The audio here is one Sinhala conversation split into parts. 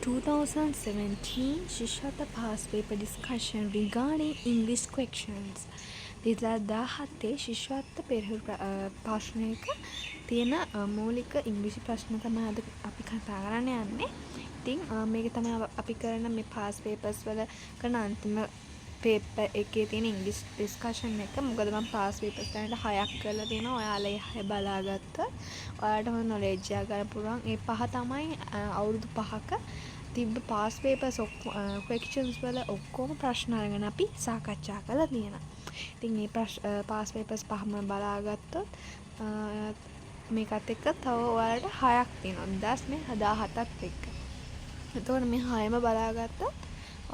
2017 Shishata past paper discussion regarding English questions. 2017 ශිෂ්‍යත්ව පෙරහුරු ප්‍රශ්නයක තියෙන මූලික ඉංග්‍රීසි ප්‍රශ්න තමයි අද අපි කතා කරන්න යන්නේ. ඉතින් මේක තමයි අපි කරන මේ past papers වල කරන අන්තිම paper එකේ තියෙන English discussion එක. මොකද මම past papers වලට 6ක් කරලා තියෙනවා. ඔයාලා ඒ 6 බලාගත්තොත් ඔයාලට හොඳ knowledge එකක් ගන්න පුළුවන්. ඒ 5 තමයි අවුරුදු 5ක තිබ්බ past papers questions වල ඔක්කොම ප්‍රශ්න අරගෙන අපි සාකච්ඡා කරලා තියෙනවා. ඉතින් මේ past papers පහම බලාගත්තොත් මේකත් එක්ක තව ඔයාලට 6ක් තියෙනවා 2017ත් එක්ක. එතකොට මේ 6ම බලාගත්තොත්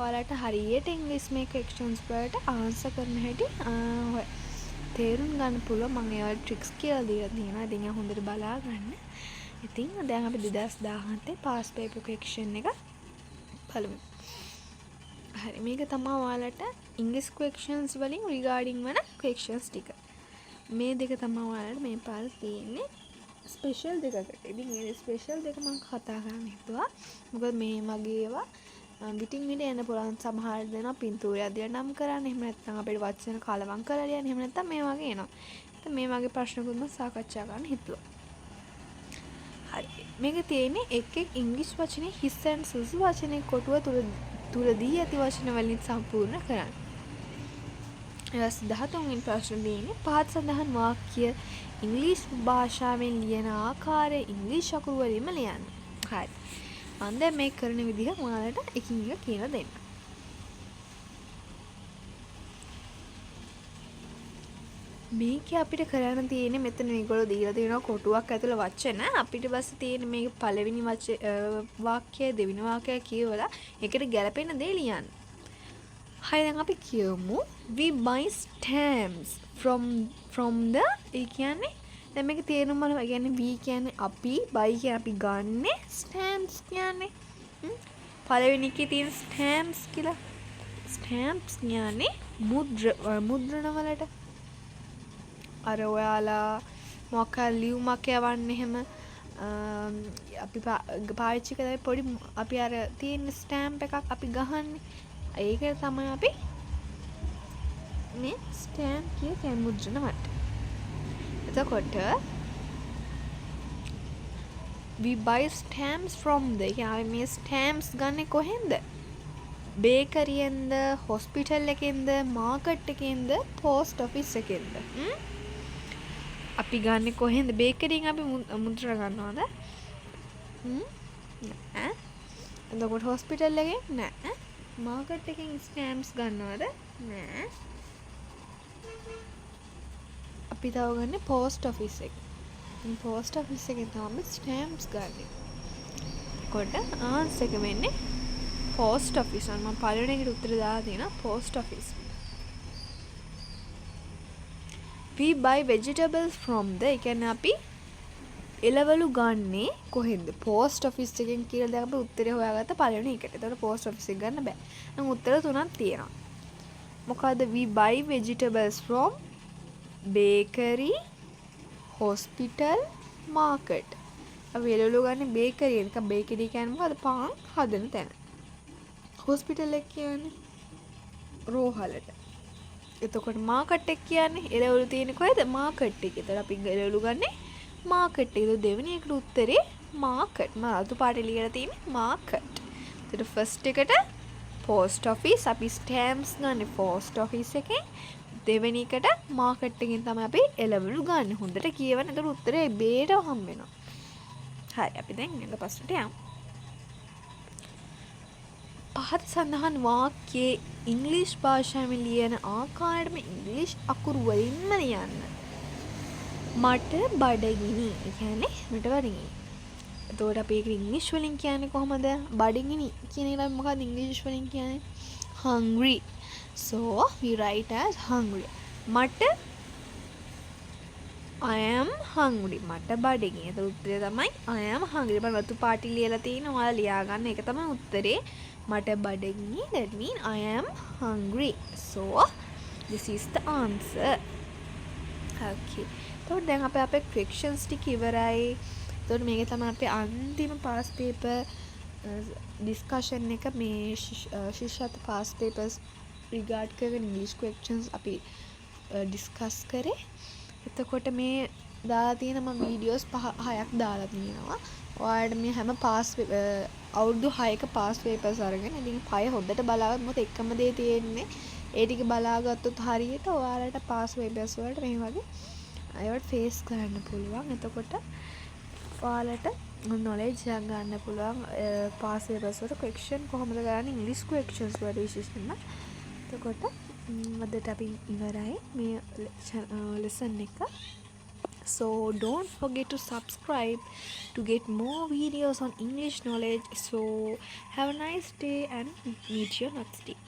ඔයාලට හරියට ඉංග්‍රීසි මේ questions වලට answer කරන්න හැටි තේරුම් ගන්න පුළුවන්. මම ඒවල tricks කියලා දීලා තියෙනවා. ඉතින් ඒක හොඳට බලා ගන්න. ඉතින් දැන් අපි 2017 past paper question එක බලමු. හරි, මේක තමයි ඔයාලට English questions වලින් regarding වන questions ටික. මේ දෙක තමයි ඔයාලට මේ පාර තියෙන්නේ ස්පෙෂල් දෙකකට. ඉතින් මේ ස්පෙෂල් දෙක මම කතා කරන්න හිතුවා. මොකද මේ වගේ ඒවා පිටින් පිට එන්න පුළුවන්. සමහර දෙනා පින්තූරය අධ්‍යය නම් කරන්න. එහෙම නැත්නම් අපේ වචන කලවම් කරලා ලියන්න. එහෙම නැත්නම් මේ වගේ එනවා. ඉතින් මේ වගේ ප්‍රශ්නකුත් මම සාකච්ඡා කරන්න හිතුවා. හරි, මේක තියෙන්නේ එක් ඉංග්‍රීසි වචනේ his and sus වචනේ කොටුව තුලදී ඇති වචන වලින් සම්පූර්ණ කරන්න. ඊළඟ 13 වෙනි ප්‍රශ්න දෙන්නේ පහත සඳහන් වාක්‍ය ඉංග්‍රීසි භාෂාවෙන් ලියන ආකාරය ඉංග්‍රීසි අකුරු වලින්ම ලියන්න. හරි. මම දැන් මේක කරන විදිහ ඔයාලට එකින් එක කියලා දෙන්න. මේක අපිට කරන්න තියෙන්නේ මෙතන මේගොල්ලෝ දීලා තියෙනවා කොටුවක් ඇතුළේ වචන. අපිට බස් තියෙන්නේ මේක පළවෙනි වාක්‍යය දෙවෙනි වාක්‍යය කියවලා ඒකට ගැලපෙන දේ ලියන්න. හරි, දැන් අපි කියමු we buy stamps from the ඒ කියන්නේ දැන් මේක තේරුම් බලමු. ඒ කියන්නේ we කියන්නේ අපි, buy කියන්නේ අපි ගන්නෙ, stamps කියන්නේ පළවෙනි එකේ තියෙන stamps කියලා. stamps කියන්නේ මුද්‍රණ වලට අර ඔයාලා මොකක් ලියුමක් යවන්න එහෙම අපි පාවිච්චි කරලා පොඩි අපි අර තියෙන ස්ටෑම්ප් එකක් අපි ගහන්නේ. ඒක තමයි අපි මේ ස්ටෑම්ප් කිය මුද්‍රණ වට. එතකොට we buy stamps from the කියන්නේ මේ ස්ටෑම්ප්ස් ගන්නෙ කොහෙන්ද? බේකරියෙන්ද, හොස්පිටල් එකෙන්ද, මාකට් එකෙන්ද, පෝස්ට් ඔෆිස් එකෙන්ද? අපි ගන්නෙ කොහෙන්ද? බේකරියෙන් අපි මුද්‍රණ ගන්නවද? නෑ. එතකොට හොස්පිටල් එකෙන් නෑ. මාකට් එකෙන් ස්ටෑම්ප්ස් ගන්නවද? නෑ. අපි තව ගන්නෙ පෝස්ට් ඔෆිස් එක. පෝස්ට් ඔෆිස් එකෙන් තමයි ස්ටෑම්ප්ස් ගන්නෙ. කොට ආන්සර් එක වෙන්නේ පෝස්ට් ඔෆිස්. මම පළවෙනි එකට උත්තර දාලා තියෙනවා post office. we buy vegetables from the ඒ කියන්නේ අපි එළවලු ගන්නේ කොහෙන්ද? පෝස්ට් ඔෆිස් එකෙන් කියලා දැන් අපි උත්තරේ හොයාගත්ත පළවෙනි එකට. ඒතකොට පෝස්ට් ඔෆිස් එක ගන්න බෑ. නම් උත්තර තුනක් තියෙනවා. මොකද්ද? we buy vegetables from bakery, hospital, market. අපි එළවලු ගන්නේ බේකරියෙන්. ඒක බේකරි කියන්නේ මොකද්ද? පාන් හදන තැන. හොස්පිටල් එක කියන්නේ රෝහලට. එතකොට මාකට් එක කියන්නේ එළවලු තියෙන්නේ කොහෙද? මාකට් එකේ. ඒතර අපි එළවලු ගන්නේ මාකට් එකේ. දෙවෙනි එකට උත්තරේ මාකට්. මම අතු පාටේ ලියලා තියෙන්නේ මාකට්. ඒතර ෆස්ට් එකට පෝස්ට් ඔෆිස් අපි ස්ටෑම්ප්ස් ගන්න පෝස්ට් ඔෆිස් එකෙන්. දෙවෙනි එකට මාකට් එකෙන් තමයි අපි එළවලු ගන්න. හොඳට කියවන්න. ඒතර උත්තරේ බේට හම්බ වෙනවා. හරි, අපි දැන් ඊළඟ ප්‍රශ්නට යමු. පහත සඳහන් වාක්‍යයේ ඉංග්‍රීසි භාෂාවෙන් ලියන ආකාරයටම ඉංග්‍රීසි අකුරු වලින්ම ලියන්න. මට බඩගිනි. ඒ කියන්නේ මට බඩගිනි. එතකොට අපි ඒක ඉංග්‍රීසි වලින් කියන්නේ කොහමද? බඩගිනි කියන එක මොකක්ද ඉංග්‍රීසි වලින් කියන්නේ? hungry. So we write as hungry. මට I am hungry. මට බඩගිනි. ඒක උත්තරය තමයි I am hungry. මම වතු පාටි ලියලා තියෙනවා. ඔයාලා ලියා ගන්න. ඒක තමයි උත්තරේ. මට බඩගිනි. That means I am hungry. So this is the answer. Okay. එතකොට දැන් අපේ questions ටික ඉවරයි. එතකොට මේක තමයි අපේ අන්තිම past paper ඩිස්කෂන් එක මේ ශිෂ්‍යත්ව පාස් පේපර්ස් රිගාඩ් කරගෙන ඉංග්‍රීසි ක්වෙස්චන්ස් අපි ඩිස්කස් කරේ. එතකොට මේ දාලා තියෙන මම වීඩියෝස් 5-6ක් දාලා තියෙනවා. ඔයාලට මේ හැම අවුරුදු 6ක පාස් පේපර්ස් අරගෙන ඉතින් 6 හොද්දට බලාගන්න. මොකද එකම දේ තියෙන්නේ ඒ ටික බලාගත්තොත් හරියට ඔයාලට පාස් පේපර්ස් වලට මේ වගේ ඒවට ෆේස් කරන්න පුළුවන්. එතකොට ඔයාලට නොලෙජ් එකක් ගන්න පුළුවන් පාස් පේපර්ස් වල ක්වෙස්චන් කොහොමද කරන්නේ ඉංග්‍රීසි ක්වෙස්චන්ස් වල විශේෂයෙන්ම. එතකොට අදට අපි ඉවරයි මේ lesson එක. So don't forget to subscribe to get more videos on English knowledge. So have a nice day and meet you next day.